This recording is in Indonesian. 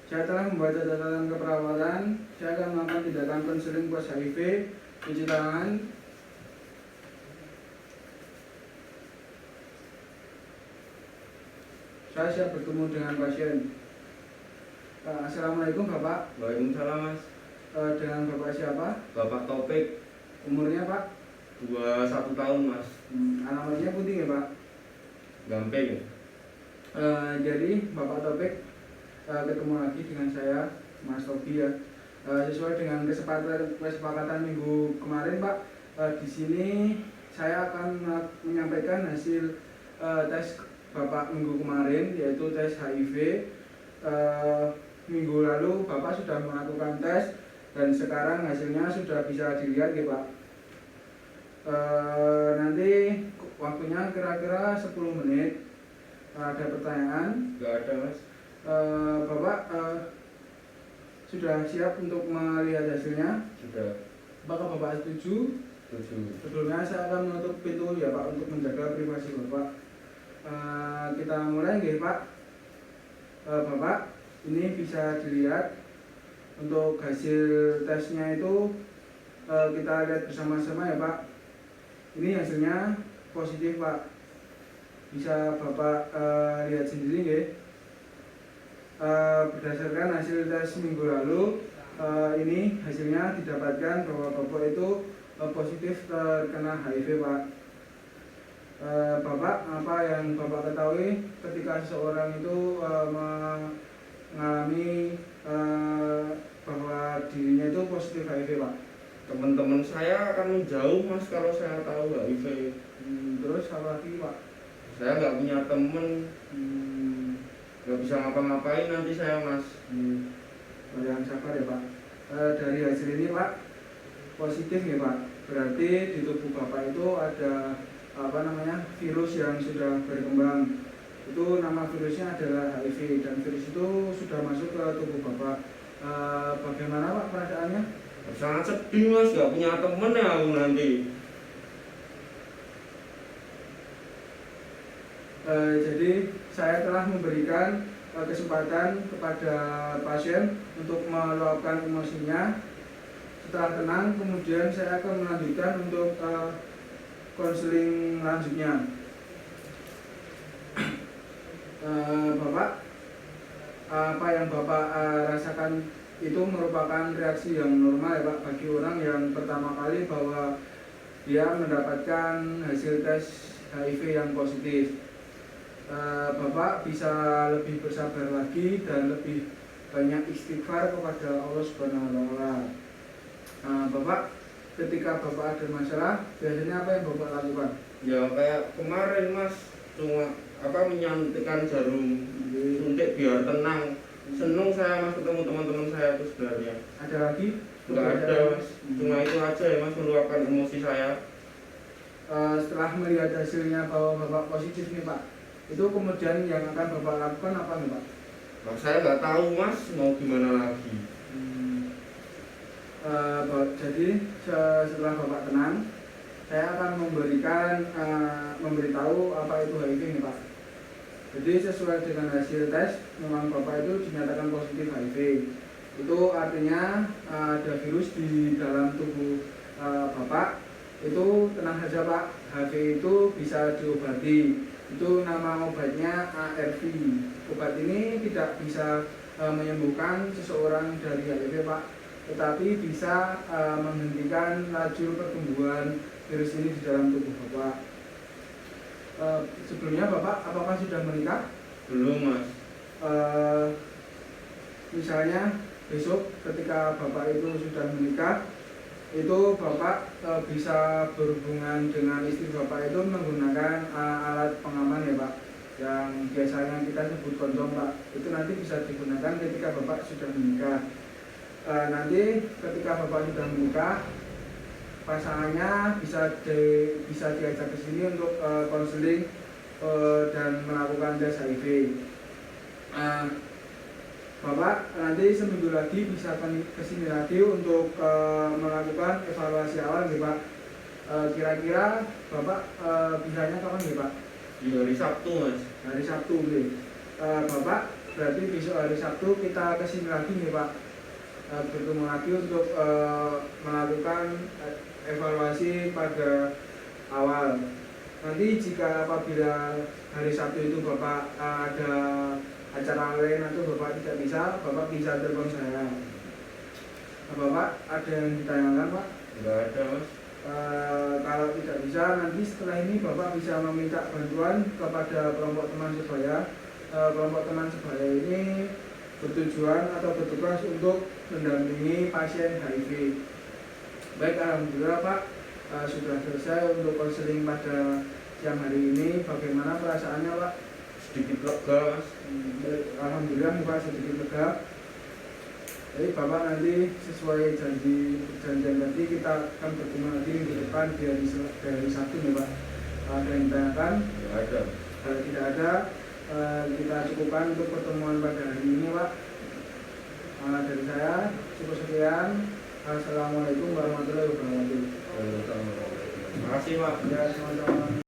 Saya telah membaca catatan keperawatan. Saya akan melakukan tindakan konseling pos HIV, cuci tangan. Saya siap bertemu dengan pasien. Assalamualaikum Bapak. Waalaikumsalam Mas. Dengan Bapak siapa? Bapak Topik. Umurnya Pak? 21 tahun Mas. Alamatnya Putih ya Pak? Gamping. Jadi Bapak Topik ketemu lagi dengan saya Mas Tobi ya. Sesuai dengan kesepakatan minggu kemarin Pak, di sini saya akan menyampaikan hasil tes Bapak minggu kemarin, yaitu tes HIV. Minggu lalu Bapak sudah melakukan tes dan sekarang hasilnya sudah bisa dilihat ya Pak. Nanti waktunya kira-kira 10 menit. Ada pertanyaan? Enggak ada Mas. Bapak sudah siap untuk melihat hasilnya? Sudah. Apakah Bapak setuju? Setuju. Sebelumnya saya akan menutup pintu ya Pak untuk menjaga privasi Bapak. Kita mulai nggih Pak. Bapak, ini bisa dilihat untuk hasil tesnya itu, kita lihat bersama-sama ya Pak. Ini hasilnya positif Pak. Bisa Bapak lihat sendiri nggih. Berdasarkan hasil tes minggu lalu, ini hasilnya didapatkan bahwa Bapak itu positif terkena HIV Pak. Bapak, apa yang Bapak ketahui ketika seseorang itu mengalami bahwa dirinya itu positif HIV Pak? Teman-teman saya akan menjauh Mas kalau saya tahu HIV. Terus apa lagi Pak? Saya nggak punya temen, nggak bisa ngapa-ngapain nanti saya Mas. Yang sabar ya Pak. Dari hasil ini Pak, positif ya Pak. Berarti di tubuh Bapak itu ada virus yang sudah berkembang. Itu nama virusnya adalah HIV dan virus itu sudah masuk ke tubuh Bapak. Bagaimana Pak perasaannya? Sangat sedih Mas, nggak punya temen ya aku nanti. Jadi saya telah memberikan kesempatan kepada pasien untuk meluapkan emosinya. Setelah tenang, kemudian saya akan melanjutkan untuk konseling lanjutnya. Bapak, apa yang Bapak rasakan itu merupakan reaksi yang normal ya Pak bagi orang yang pertama kali bahwa dia mendapatkan hasil tes HIV yang positif. Bapak bisa lebih bersabar lagi dan lebih banyak istighfar kepada Allah Subhanahu wa Ta'ala. Bapak, ketika Bapak ada masalah, biasanya apa yang Bapak lakukan? Ya kayak kemarin Mas, cuma menyuntikkan jarum suntik biar tenang. Seneng saya Mas ketemu teman-teman saya itu sebenarnya. Ada lagi? Enggak ada Mas, cuma itu aja ya Mas, meluapkan emosi saya. Setelah melihat hasilnya bahwa Bapak positif nih Pak, itu kemudian yang akan Bapak lakukan apa nih Pak? Nah, saya nggak tahu Mas mau gimana lagi. Jadi setelah Bapak tenang, saya akan memberitahu apa itu HIV nih Pak. Jadi sesuai dengan hasil tes, memang Bapak itu dinyatakan positif HIV. Itu artinya ada virus di dalam tubuh Bapak. Itu tenang saja Pak, HIV itu bisa diobati. Itu nama obatnya ARV. Obat ini tidak bisa menyembuhkan seseorang dari HIV Pak, tetapi bisa menghentikan laju pertumbuhan virus ini di dalam tubuh Bapak. Sebelumnya Bapak apakah sudah menikah? Belum Mas. Misalnya besok ketika Bapak itu sudah menikah, itu Bapak bisa berhubungan dengan istri Bapak itu menggunakan alat pengaman ya Pak, yang biasanya kita sebut kondom Pak. Itu nanti bisa digunakan ketika Bapak sudah menikah. Nanti ketika Bapak sudah menikah, pasangannya bisa diajak ke sini untuk konseling dan melakukan tes HIV. Bapak nanti seminggu lagi bisa ke sini lagi untuk melakukan evaluasi awal nih Pak. Kira-kira Bapak bisanya kapan nih Pak? Di hari Sabtu Mas. Hari Sabtu nih. Bapak berarti besok hari Sabtu kita kesini lagi nih Pak, bertemu lagi untuk melakukan evaluasi pada awal. Nanti jika apabila hari Sabtu itu Bapak ada acara lain atau Bapak tidak bisa, Bapak bisa telepon saya. Bapak ada yang ditanyakan Pak? Enggak ada Mas. Kalau tidak bisa, nanti setelah ini Bapak bisa meminta bantuan kepada kelompok teman sebaya. Kelompok teman sebaya ini bertujuan atau bertugas untuk mendampingi pasien HIV. Baik, alhamdulillah Pak, sudah selesai untuk konseling pada siang hari ini. Bagaimana perasaannya Pak? Sedikit lega Mas. Alhamdulillah nih Pak, sedikit lega. Jadi Bapak nanti sesuai perjanjian tadi kita akan bertemu lagi minggu depan di hari Sabtu nih Pak. Ada yang ditanyakan? Enggak ada. Kalau tidak ada, kita cukupkan untuk pertemuan pada hari ini Pak. Dari saya cukup sekian. Assalamualaikum warahmatullahi wabarakatuh. Terima kasih Pak. Ya, sama-sama.